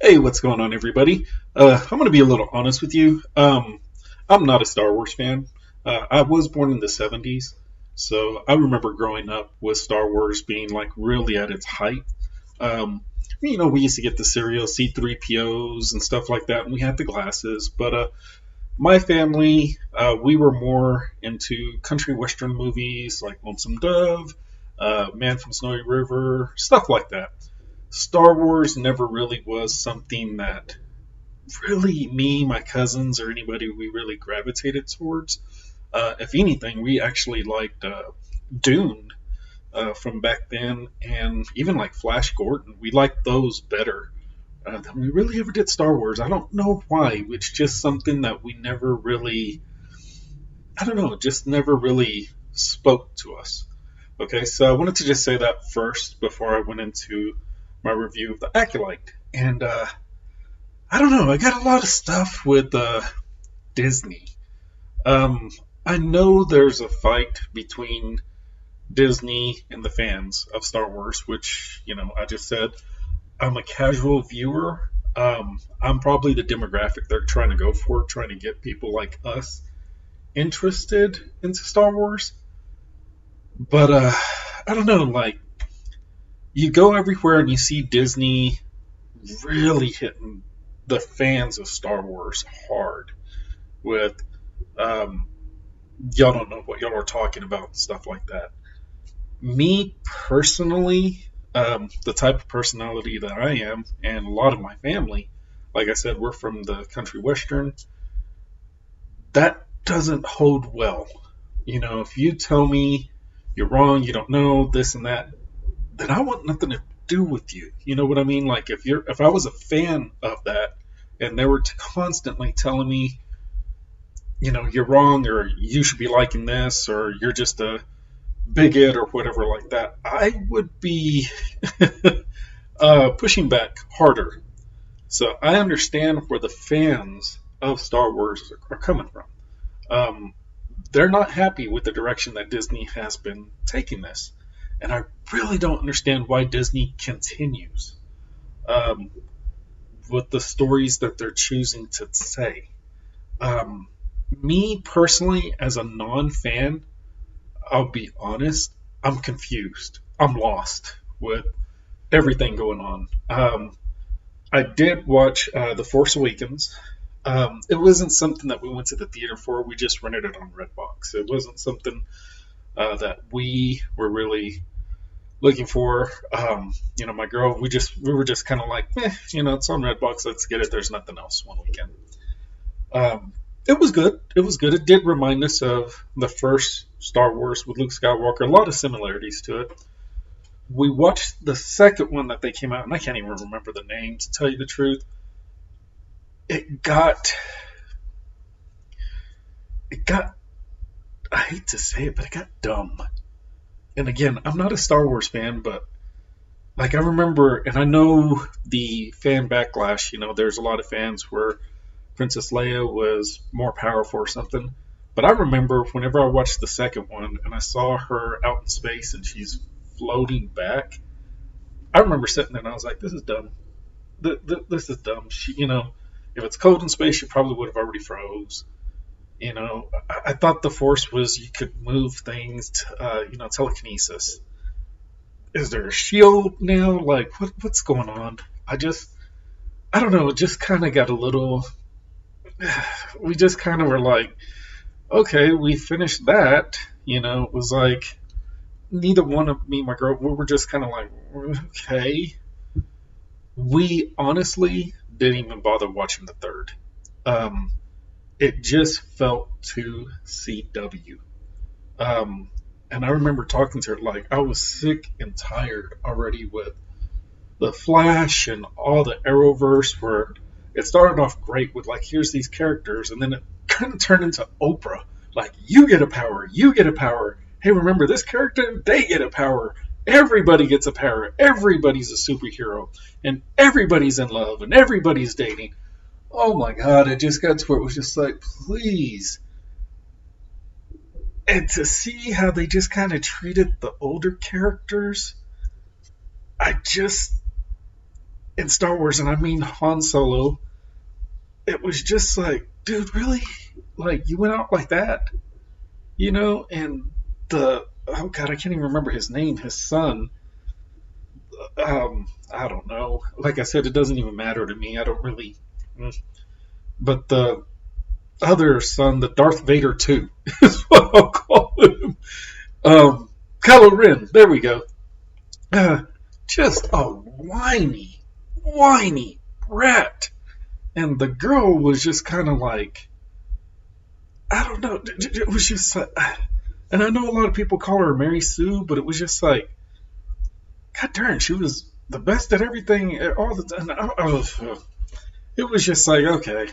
Hey, what's going on, everybody? I'm going to be a little honest with you. I'm not a Star Wars fan. I was born in the 70s, so I remember growing up with Star Wars being like really at its height. Um, we used to get the cereal C3POs and stuff like that, and we had the glasses. But my family, we were more into country western movies like Lonesome Dove, Man from Snowy River, stuff like that. Star Wars never really was something that really me, my cousins, or anybody we really gravitated towards. If anything, we actually liked Dune from back then, and even like Flash Gordon. We liked those better than we really ever did Star Wars. I don't know why. It's just something that we never really, I don't know, it just never really spoke to us. Okay, so I wanted to just say that first before I went into my review of the Acolyte. And I don't know, I got a lot of stuff with Disney. Um, I know there's a fight between Disney and the fans of Star Wars, which, I just said I'm a casual viewer. I'm probably the demographic they're trying to go for, trying to get people like us interested into Star Wars. But I don't know, like, you go everywhere and you see Disney really hitting the fans of Star Wars hard with um, y'all don't know what y'all are talking about and stuff like that. Me personally, the type of personality that I am, and a lot of my family, like I said, we're from the country western. That doesn't hold well. If you tell me you're wrong, you don't know this and that, then I want nothing to do with you. You know what I mean? Like if I was a fan of that and they were constantly telling me, you're wrong or you should be liking this or you're just a bigot or whatever like that, I would be pushing back harder. So I understand where the fans of Star Wars are coming from. Um, they're not happy with the direction that Disney has been taking this. And I really don't understand why Disney continues um, with the stories that they're choosing to say. Um, Me personally, as a non fan, I'll be honest, I'm confused. I'm lost with everything going on. I did watch The Force Awakens. It wasn't something that we went to the theater for. We just rented it on Redbox. It wasn't something that we were really looking for. My girl, we were just kind of like, it's on Redbox. Let's get it. There's nothing else one weekend. It was good. It was good. It did remind us of the first Star Wars with Luke Skywalker. A lot of similarities to it. We watched the second one that they came out, and I can't even remember the name to tell you the truth. It got. I hate to say it, but it got dumb. And again, I'm not a Star Wars fan, but like I remember, and I know the fan backlash. There's a lot of fans where Princess Leia was more powerful or something. But I remember whenever I watched the second one and I saw her out in space and she's floating back, I remember sitting there and I was like, "This is dumb. This is dumb." If it's cold in space, she probably would have already froze. I thought the Force was you could move things, telekinesis. Is there a shield now? Like, what's going on? I don't know. It just kind of got a little. We just kind of were like, okay, we finished that. It was like neither one of me and my girl, we were just kind of like, okay. We honestly didn't even bother watching the third. Um, it just felt too CW. And I remember talking to her like I was sick and tired already with the Flash and all the Arrowverse where it started off great with like here's these characters and then it kind of turned into Oprah. Like you get a power, you get a power. Hey, remember this character? They get a power. Everybody gets a power. Everybody's a superhero. And everybody's in love and everybody's dating. Oh my god, it just got to where it was just like, please. And to see how they just kind of treated the older characters, I just in Star Wars, and I mean Han Solo, it was just like, dude, really? Like, you went out like that? And oh God, I can't even remember his name, his son. I don't know. Like I said, it doesn't even matter to me. I don't really. But the other son, the Darth Vader 2, is what I'll call him. Kylo Ren, there we go. Uh, just a whiny brat. And the girl was just kind of like, I don't know. It was just, and I know a lot of people call her Mary Sue, but it was just like, God darn, she was the best at everything all the time. It was just like, okay,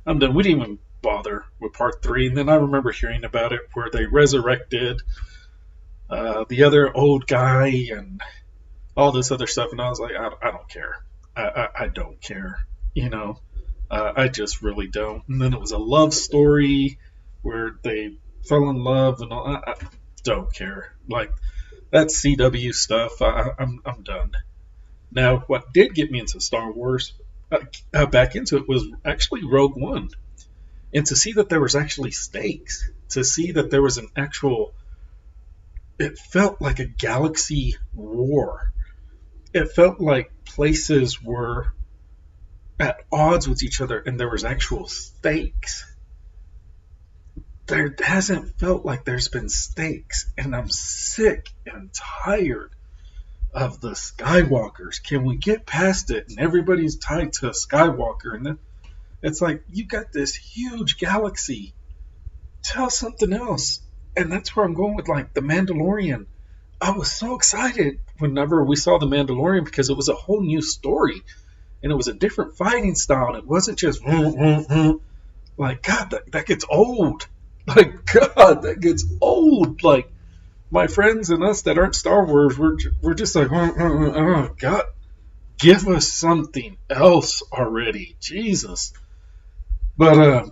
I'm done. We didn't even bother with part 3, and then I remember hearing about it where they resurrected the other old guy and all this other stuff, and I was like, I don't care. I don't care. I just really don't. And then it was a love story where they fell in love and all. I don't care. Like, that's CW stuff. I'm done. Now, what did get me into Star Wars, back into it, was actually Rogue One. And to see that there was actually stakes, to see that there was an actual, it felt like a galaxy war. It felt like places were at odds with each other and there was actual stakes. There hasn't felt like there's been stakes, and I'm sick and tired of the Skywalkers. Can we get past it? And everybody's tied to a Skywalker, and then it's like, you got this huge galaxy. Tell something else. And that's where I'm going with, like, The Mandalorian. I was so excited whenever we saw The Mandalorian because it was a whole new story. And it was a different fighting style. And it wasn't just, like, God, that gets old. Like, God, that gets old. Like, my friends and us that aren't Star Wars, we're just like, God, give us something else already. Jesus. But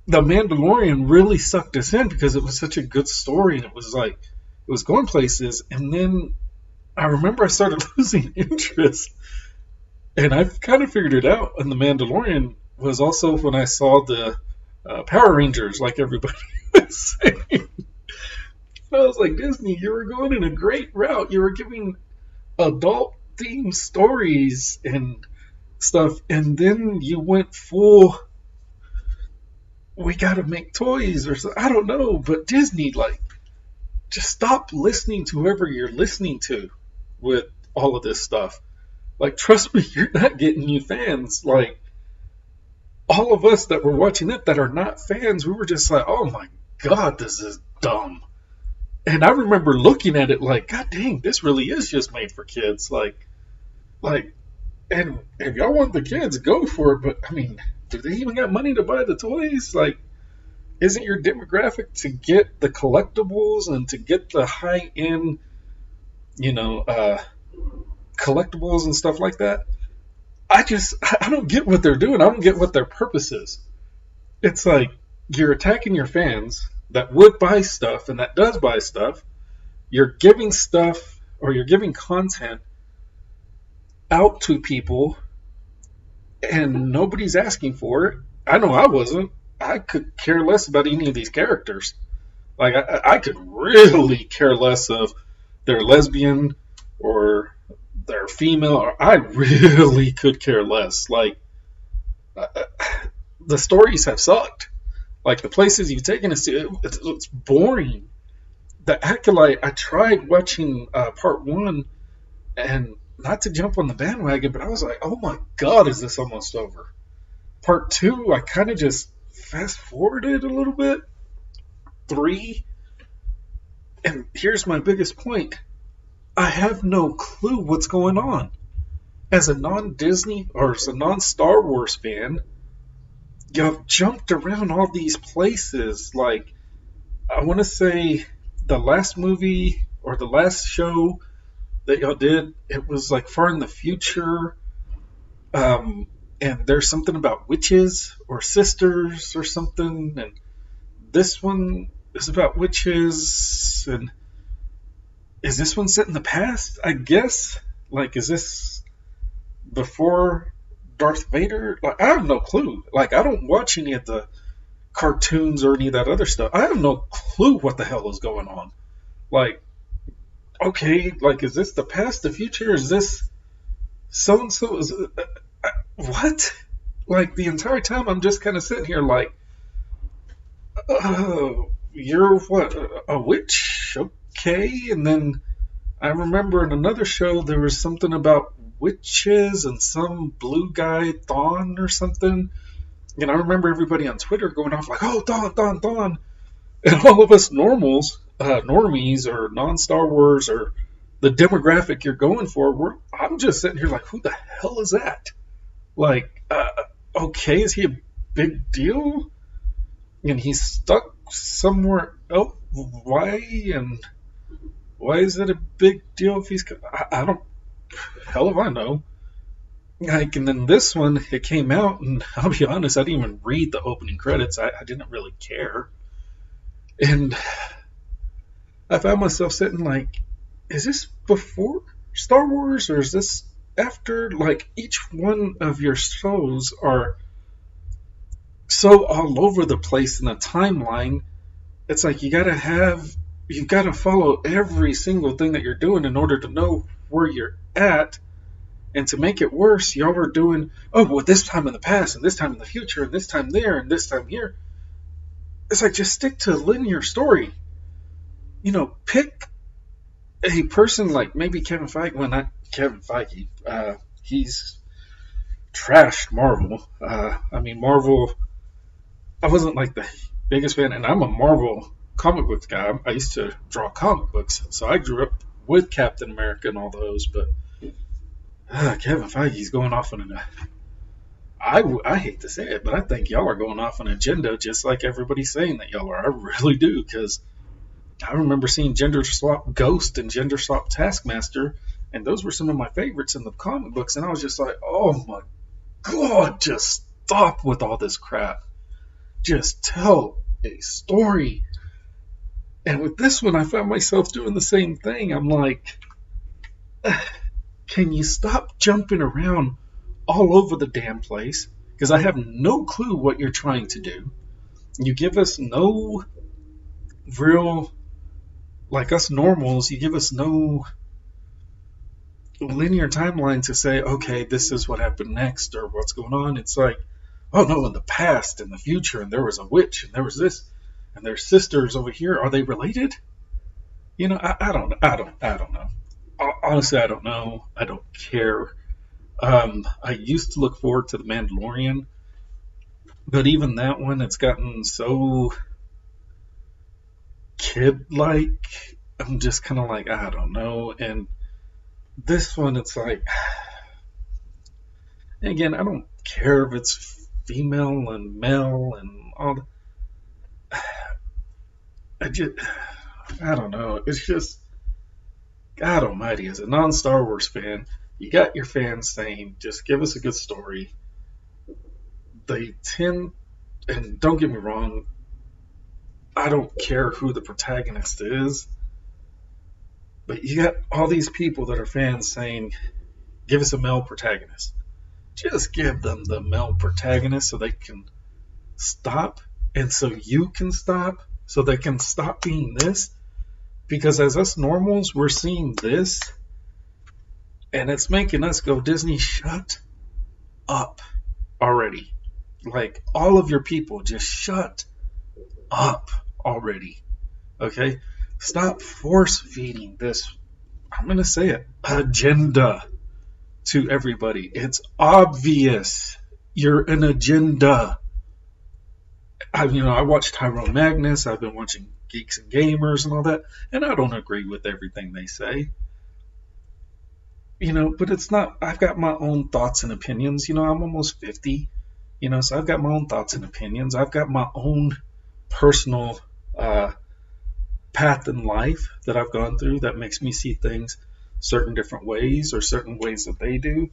The Mandalorian really sucked us in because it was such a good story, and it was like, it was going places. And then I remember I started losing interest, and I've kind of figured it out. And The Mandalorian was also when I saw the Power Rangers, like everybody was saying. I was like, Disney, you were going in a great route. You were giving adult themed stories and stuff, and then you went full, we gotta make toys, or something. I don't know, but Disney, like, just stop listening to whoever you're listening to with all of this stuff. Like, trust me, you're not getting new fans. Like, all of us that were watching it that are not fans, we were just like, oh my God, this is dumb. And I remember looking at it like, God dang, this really is just made for kids. Like, and if y'all want the kids, go for it. But I mean, do they even got money to buy the toys? Like, isn't your demographic to get the collectibles and to get the high end, collectibles and stuff like that? I don't get what they're doing. I don't get what their purpose is. It's like, you're attacking your fans that would buy stuff and that does buy stuff. You're giving stuff, or you're giving content out to people, and nobody's asking for it. I know I wasn't. I could care less about any of these characters. Like, I could really care less of they're lesbian or they're female. Or I really could care less. Like, the stories have sucked. Like, the places you've taken us to, it's boring. The Acolyte, I tried watching part 1, and not to jump on the bandwagon, but I was like, oh my God, is this almost over? Part 2, I kind of just fast forwarded a little bit. 3, and here's my biggest point. I have no clue what's going on. As a non-Disney or as a non-Star Wars fan, y'all jumped around all these places. Like, I want to say the last movie or the last show that y'all did, it was like far in the future. And there's something about witches or sisters or something. And this one is about witches. And is this one set in the past? I guess. Like, is this before Darth Vader? Like, I have no clue. Like, I don't watch any of the cartoons or any of that other stuff. I have no clue what the hell is going on. Like, okay, like, is this the past, the future? Is this so and so? What? Like, the entire time I'm just kind of sitting here, like, you're what? A witch? Okay. And then I remember in another show there was something about witches and some blue guy, Dawn or something. And I remember everybody on Twitter going off like, oh, Dawn, Dawn, Dawn. And all of us normies or non-Star Wars or the demographic you're going for, I'm just sitting here like, who the hell is that? Like, okay, is he a big deal? And he's stuck somewhere else. Why? And why is it a big deal if he's? I don't. Hell if I know. Like, and then this one, it came out, and I'll be honest, I didn't even read the opening credits. I didn't really care. And I found myself sitting like, is this before Star Wars or is this after? Like, each one of your shows are so all over the place in the timeline. It's like you've got to follow every single thing that you're doing in order to know where you're at. And to make it worse, y'all are doing, oh, well, this time in the past, and this time in the future, and this time there, and this time here. It's like, just stick to a linear story. Pick a person like maybe Kevin Feige. Well, not Kevin Feige. He's trashed Marvel. Marvel, I wasn't like the biggest fan, and I'm a Marvel comic books guy. I used to draw comic books, so I grew up with Captain America and all those, but Kevin Feige's going off on an. I hate to say it, but I think y'all are going off on an agenda just like everybody's saying that y'all are. I really do, because I remember seeing Gender Swap Ghost and Gender Swap Taskmaster, and those were some of my favorites in the comic books, and I was just like, oh my god, just stop with all this crap. Just tell a story. And with this one, I found myself doing the same thing. I'm like, can you stop jumping around all over the damn place? Because I have no clue what you're trying to do. You give us no real, like us normals, you give us no linear timeline to say, okay, this is what happened next or what's going on. It's like, oh no, in the past, in the future, and there was a witch, and there was this, and their sisters over here. Are they related? I don't know. Honestly, I don't know. I don't care. I used to look forward to The Mandalorian, but even that one, it's gotten so kid-like. I'm just kind of like, I don't know. And this one, it's like, again, I don't care if it's female and male and all. I don't know. It's just, God almighty, as a non-Star Wars fan, you got your fans saying, just give us a good story. They tend, and don't get me wrong, I don't care who the protagonist is, but you got all these people that are fans saying, give us a male protagonist. Just give them the male protagonist so they can stop, and so you can stop, so they can stop being this. Because as us normals, we're seeing this, and it's making us go, Disney, shut up already. Like, all of your people, just shut up already. Okay? Stop force feeding this, I'm going to say it, agenda to everybody. It's obvious you're an agenda. I watch Tyrone Magnus. I've been watching Geeks and Gamers and all that, and I don't agree with everything they say. But it's not, I've got my own thoughts and opinions. I'm almost 50, so I've got my own thoughts and opinions. I've got my own personal path in life that I've gone through that makes me see things certain different ways or certain ways that they do.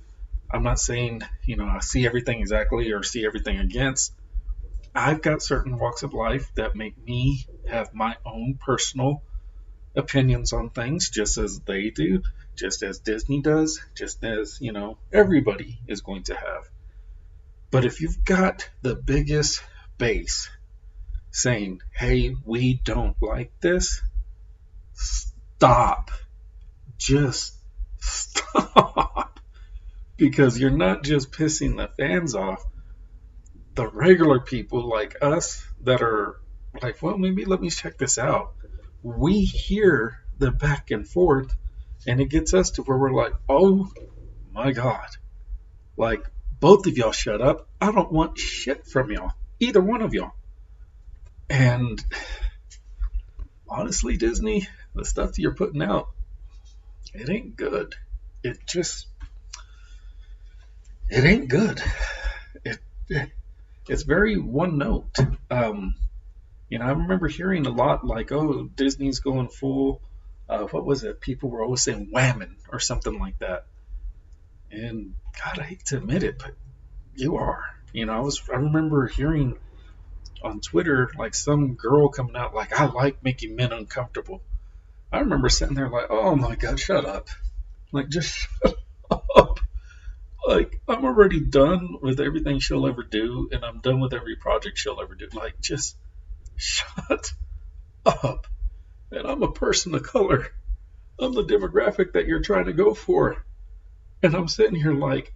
I'm not saying, I see everything exactly or see everything against. I've got certain walks of life that make me have my own personal opinions on things just as they do. just as Disney does, just as, everybody is going to have. But if you've got the biggest base saying, hey, we don't like this, stop. Just stop. Because you're not just pissing the fans off. The regular people like us that are like, well, maybe let me check this out. We hear the back and forth, and it gets us to where we're like, oh my God. Like, both of y'all shut up. I don't want shit from y'all. Either one of y'all. And honestly, Disney, the stuff that you're putting out, it ain't good. It ain't good. It's very one note. I remember hearing a lot like, oh, Disney's going full, what was it? People were always saying whammon or something like that. And God, I hate to admit it, but you are. I remember hearing on Twitter like some girl coming out like, I like making men uncomfortable. I remember sitting there like, oh my God, shut up. Like, just shut up. Like, I'm already done with everything she'll ever do, and I'm done with every project she'll ever do. Like, just shut up. And I'm a person of color. I'm the demographic that you're trying to go for. And I'm sitting here like,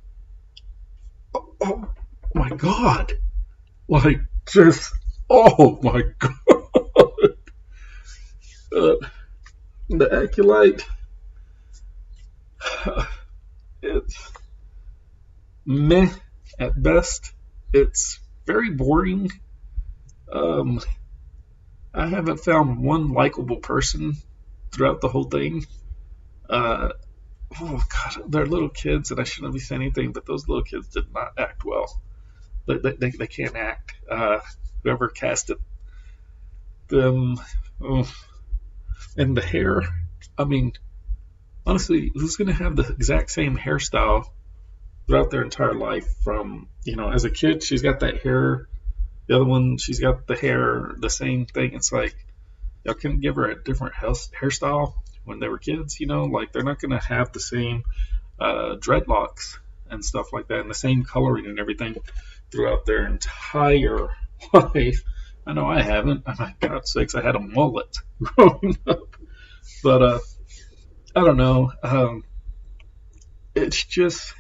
oh my God. Like, just, oh my God. The Acolyte, it's meh at best. It's very boring. I haven't found one likable person throughout the whole thing. Oh God, they're little kids, and I shouldn't be saying anything, but those little kids did not act well. They can't act. Whoever casted them, and the hair. I mean, honestly, who's going to have the exact same hairstyle throughout their entire life? From, as a kid, she's got that hair. The other one, she's got the hair, the same thing. It's like, y'all couldn't give her a different hairstyle when they were kids, like they're not going to have the same dreadlocks and stuff like that and the same coloring and everything throughout their entire life. I know I haven't. Oh my God's sakes, I had a mullet growing up. But I don't know. It's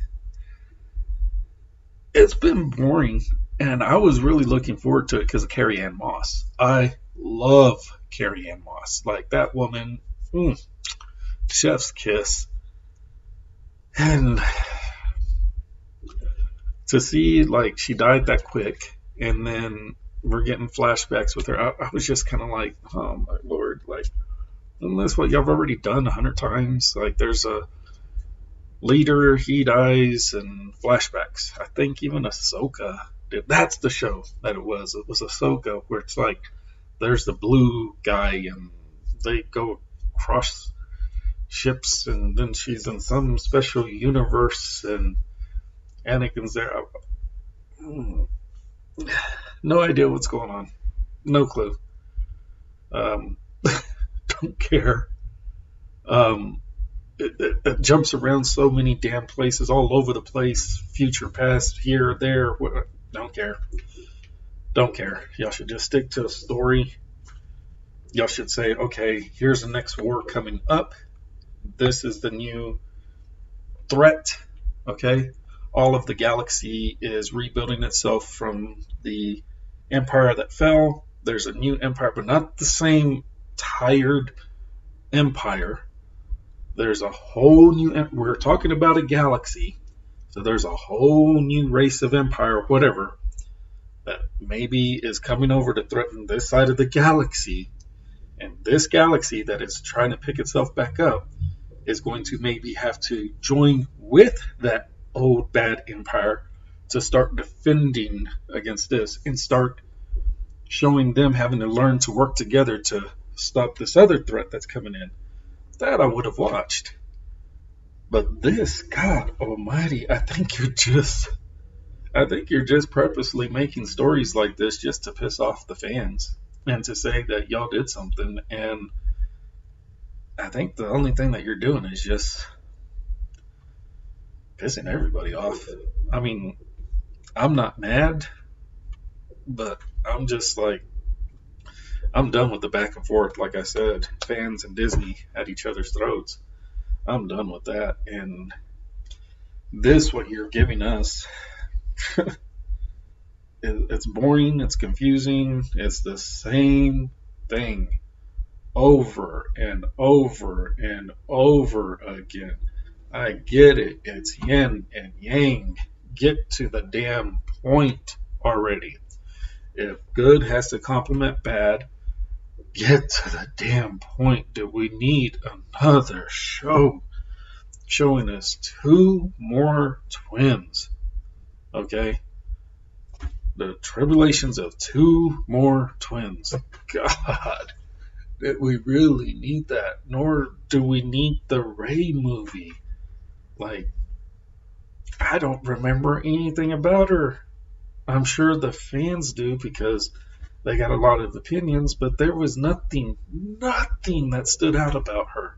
been boring. And I was really looking forward to it because of Carrie Ann Moss. I love Carrie Ann Moss. Like, that woman, chef's kiss. And to see, like, she died that quick, and then we're getting flashbacks with her, I was just kind of like, oh my Lord, like, isn't this what y'all have already done 100 times? Like, there's a leader, he dies, and flashbacks. I think even Ahsoka. That's the show that it was. It was Ahsoka, where it's like there's the blue guy and they go across ships, and then she's in some special universe and Anakin's there. No idea what's going on. No clue. Don't care. It jumps around so many damn places, all over the place. Future, past, here, there. Don't care. Don't care. Y'all should just stick to a story. Y'all should say, okay, here's the next war coming up. This is the new threat. Okay? All of the galaxy is rebuilding itself from the empire that fell. There's a new empire, but not the same tired empire. There's a whole new... We're talking about a galaxy. So there's a whole new race of empire, whatever, that maybe is coming over to threaten this side of the galaxy. And this galaxy that is trying to pick itself back up is going to maybe have to join with that old bad empire to start defending against this and start showing them having to learn to work together to stop this other threat that's coming in. That I would have watched. But this, God almighty, I think you're just purposely making stories like this just to piss off the fans and to say that y'all did something. And I think the only thing that you're doing is just pissing everybody off. I mean, I'm not mad, but I'm just like, I'm done with the back and forth. Like I said, fans and Disney at each other's throats. I'm done with that. And this, what you're giving us, it's boring, it's confusing, it's the same thing over and over and over again. I get it. It's yin and yang. Get to the damn point already. If good has to complement bad, get to the damn point. Do we need another show showing us two more twins? Okay? The tribulations of two more twins. God, that we really need that. Nor do we need the Ray movie. Like, I don't remember anything about her. I'm sure the fans do because they got a lot of opinions, but there was nothing that stood out about her.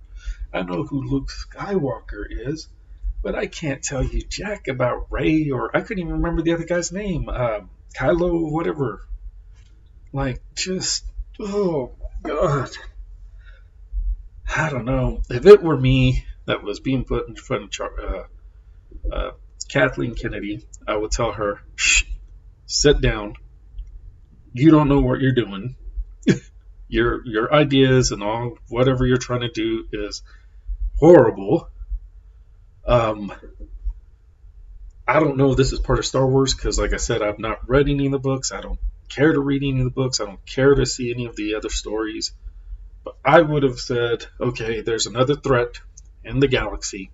I know who Luke Skywalker is, but I can't tell you jack about Ray, or I couldn't even remember the other guy's name. Kylo, whatever. Like, just, oh, God. I don't know. If it were me that was being put in front of Kathleen Kennedy, I would tell her, shh, sit down. You don't know what you're doing. Your ideas and all whatever you're trying to do is horrible. I don't know if this is part of Star Wars because, like I said, I've not read any of the books. I don't care to read any of the books. I don't care to see any of the other stories. But I would have said, okay, there's another threat in the galaxy.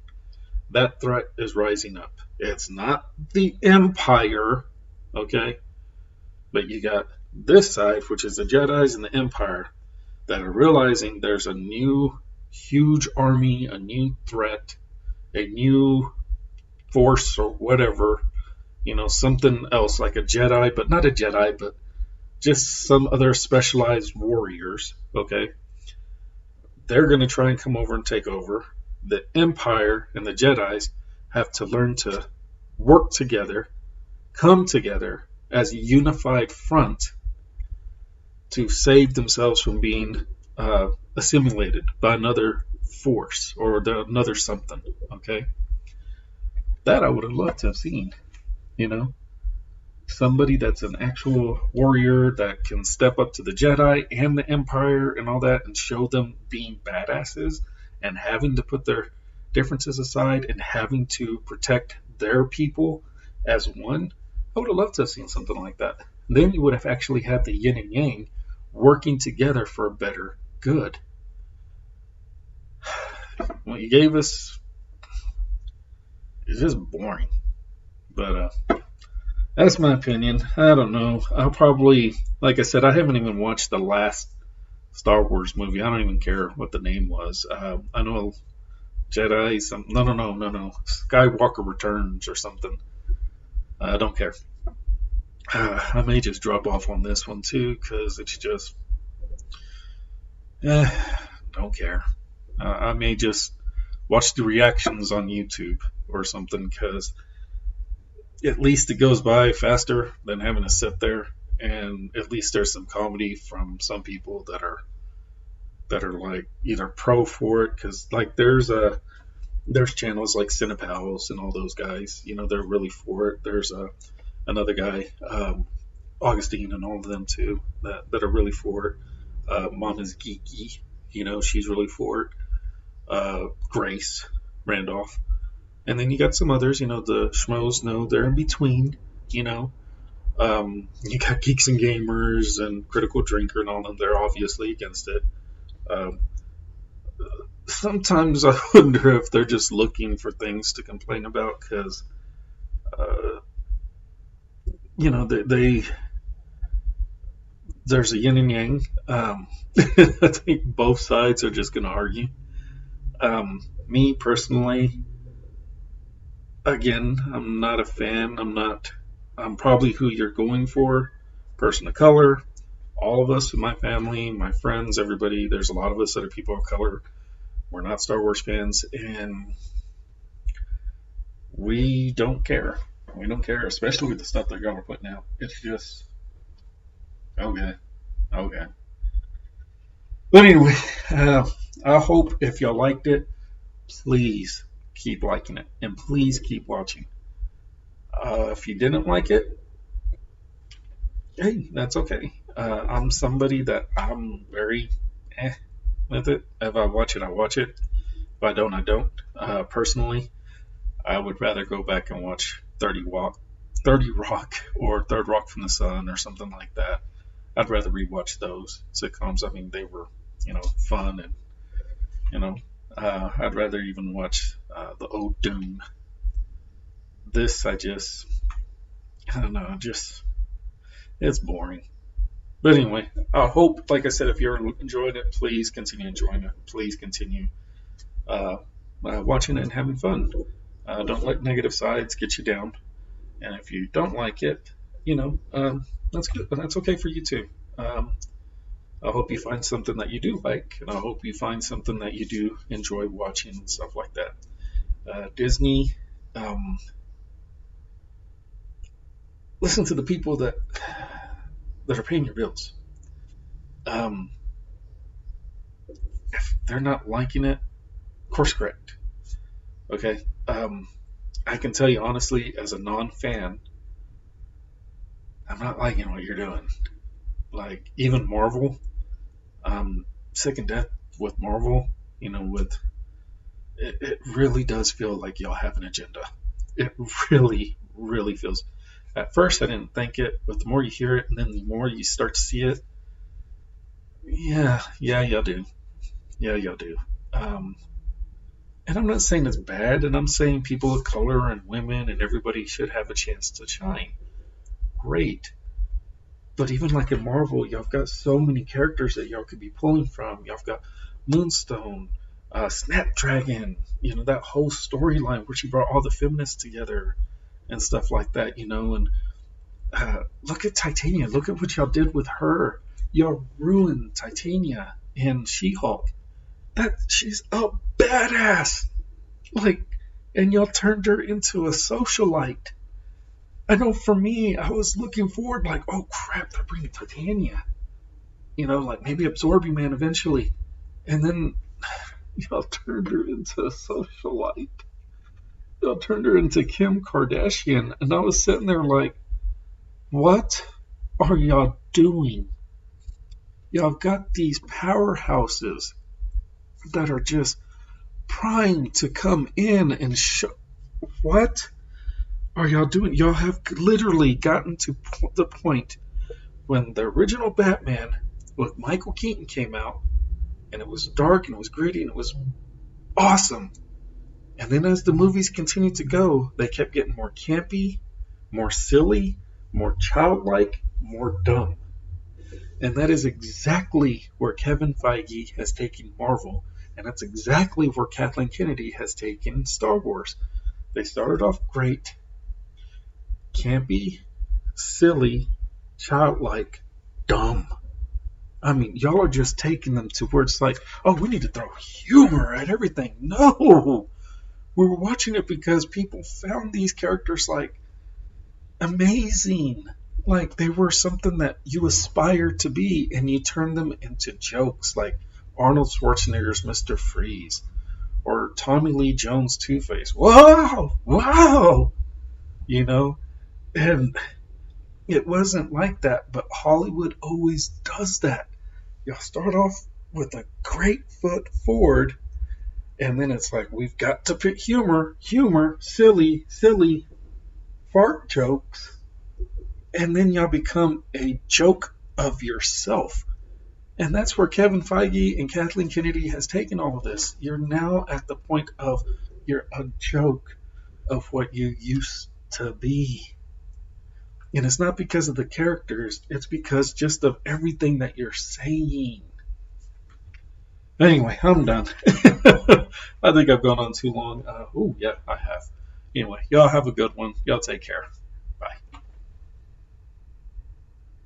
That threat is rising up. It's not the Empire, okay? But you got this side, which is the Jedis and the Empire, that are realizing there's a new huge army, a new threat, a new force or whatever, something else like a Jedi, but not a Jedi, but just some other specialized warriors, okay? They're going to try and come over and take over. The Empire and the Jedis have to learn to work together, come together as a unified front to save themselves from being assimilated by another force or another something, okay? That I would have loved to have seen, somebody that's an actual warrior that can step up to the Jedi and the Empire and all that and show them being badasses and having to put their differences aside and having to protect their people as one. I would have loved to have seen something like that. Then you would have actually had the yin and yang working together for a better good. What you gave us is just boring. But that's my opinion. I don't know. I'll probably, like I said, I haven't even watched the last Star Wars movie. I don't even care what the name was. I know Jedi, no. Skywalker Returns or something. I don't care. I may just drop off on this one too because it's just, don't care. I may just watch the reactions on YouTube or something because at least it goes by faster than having to sit there, and at least there's some comedy from some people that are like either pro for it because like there's channels like Cinepals and all those guys, they're really for it. There's another guy, Augustine and all of them too that are really for it. Mom is geeky, she's really for it. Grace Randolph. And then you got some others, the schmoes, they're in between, you got Geeks and Gamers and Critical Drinker and all of them. They're obviously against it. Sometimes I wonder if they're just looking for things to complain about because, there's a yin and yang. I think both sides are just going to argue. Me personally, again, I'm not a fan. I'm probably who you're going for. Person of color. All of us in my family, my friends, everybody, there's a lot of us that are people of color. We're not Star Wars fans. And We don't care. We don't care, especially with the stuff that y'all are putting out. It's just okay, okay. But anyway, I hope if y'all liked it, please keep liking it and please keep watching. If you didn't like it, hey, that's okay. I'm somebody that I'm very with it. If I watch it, I watch it. If I don't, I don't. Personally, I would rather go back and watch 30 Rock, or Third Rock from the Sun, or something like that. I'd rather rewatch those sitcoms. I mean, they were, fun, and I'd rather even watch the old Dune. This, I don't know, just it's boring. But anyway, I hope, like I said, if you're enjoying it, please continue enjoying it. Please continue watching it and having fun. Don't let negative sides get you down. And if you don't like it, that's good. But that's okay for you too. I hope you find something that you do like, and I hope you find something that you do enjoy watching and stuff like that. Disney, listen to the people that are paying your bills. If they're not liking it, course correct. Okay. I can tell you honestly, as a non-fan, I'm not liking what you're doing. Like even Marvel, I'm sick and death with Marvel. With it really does feel like y'all have an agenda. It really, really feels. At first, I didn't think it, but the more you hear it, and then the more you start to see it, yeah, y'all do. Yeah, y'all do. And I'm not saying it's bad, and I'm saying people of color and women and everybody should have a chance to shine. Great. But even like in Marvel, y'all got so many characters that y'all could be pulling from. Y'all got Moonstone, Snapdragon, that whole storyline where she brought all the feminists together and stuff like that, and look at Titania. Look at what y'all did with her. Y'all ruined Titania and She-Hulk. She's a badass. Like, and y'all turned her into a socialite. I know for me, I was looking forward, like, oh crap, they're bringing Titania. Like maybe Absorbing Man eventually. And then y'all turned her into a socialite. Y'all turned her into Kim Kardashian. And I was sitting there like, what are y'all doing? Y'all got these powerhouses that are just primed to come in and show. What are y'all doing? Y'all have literally gotten to the point when the original Batman with Michael Keaton came out, and it was dark and it was gritty and it was awesome. And then as the movies continued to go, they kept getting more campy, more silly, more childlike, more dumb. And that is exactly where Kevin Feige has taken Marvel. And that's exactly where Kathleen Kennedy has taken Star Wars. They started off great, campy, silly, childlike, dumb. I mean, y'all are just taking them to where it's like, oh, we need to throw humor at everything. No! We were watching it because people found these characters, like, amazing. Like, they were something that you aspired to be, and you turned them into jokes, like Arnold Schwarzenegger's Mr. Freeze, or Tommy Lee Jones' Two-Face. Wow! Wow! And it wasn't like that, but Hollywood always does that. Y'all start off with a great foot forward, and then it's like, we've got to put humor, silly fart jokes, and then y'all become a joke of yourself. And that's where Kevin Feige and Kathleen Kennedy has taken all of this. You're now at the point of you're a joke of what you used to be. And it's not because of the characters, it's because just of everything that you're saying. Anyway, I'm done. I think I've gone on too long. Oh, yeah, I have. Anyway, y'all have a good one. Y'all take care.